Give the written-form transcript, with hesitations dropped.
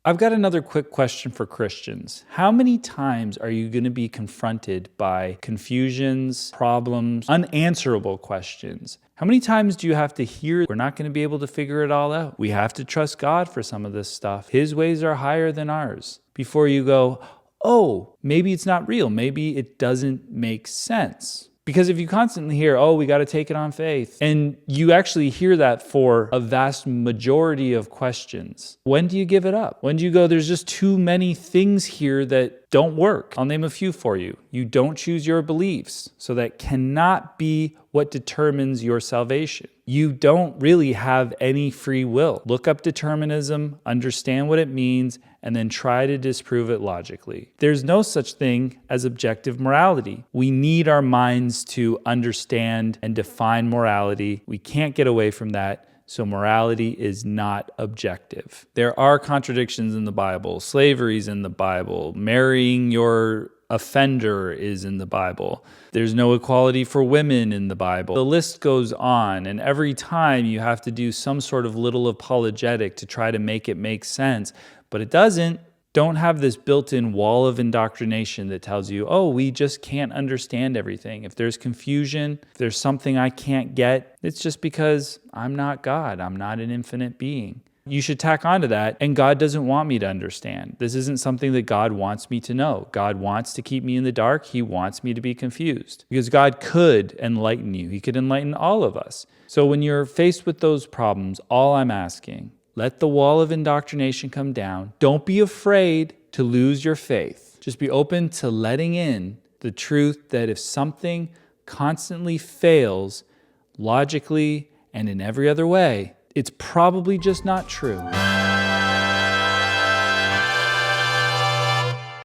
I've got another quick question for Christians. How many times are you going to be confronted by confusions, problems, unanswerable questions? How many times do you have to hear, we're not going to be able to figure it all out? We have to trust God for some of this stuff. His ways are higher than ours. Before you go, oh, maybe it's not real. Maybe it doesn't make sense. Because if you constantly hear, oh, we got to take it on faith, and you actually hear that for a vast majority of questions, when do you give it up? When do you go, there's just too many things here that don't work? I'll name a few for you. You don't choose your beliefs, so that cannot be what determines your salvation. You don't really have any free will. Look up determinism, understand what it means, and then try to disprove it logically. There's no such thing as objective morality. We need our minds to understand and define morality. We can't get away from that. So morality is not objective. There are contradictions in the Bible. Slavery's in the Bible. Marrying your offender is in the Bible. There's no equality for women in the Bible. The list goes on, and every time you have to do some sort of little apologetic to try to make it make sense, but it doesn't. Don't have this built-in wall of indoctrination that tells you, oh, we just can't understand everything. If there's confusion, if there's something I can't get, it's just because I'm not God. I'm not an infinite being. You should tack onto that, and God doesn't want me to understand. This isn't something that God wants me to know. God wants to keep me in the dark. He wants me to be confused because God could enlighten you. He could enlighten all of us. So when you're faced with those problems, all I'm asking, let the wall of indoctrination come down. Don't be afraid to lose your faith. Just be open to letting in the truth that if something constantly fails logically and in every other way, it's probably just not true.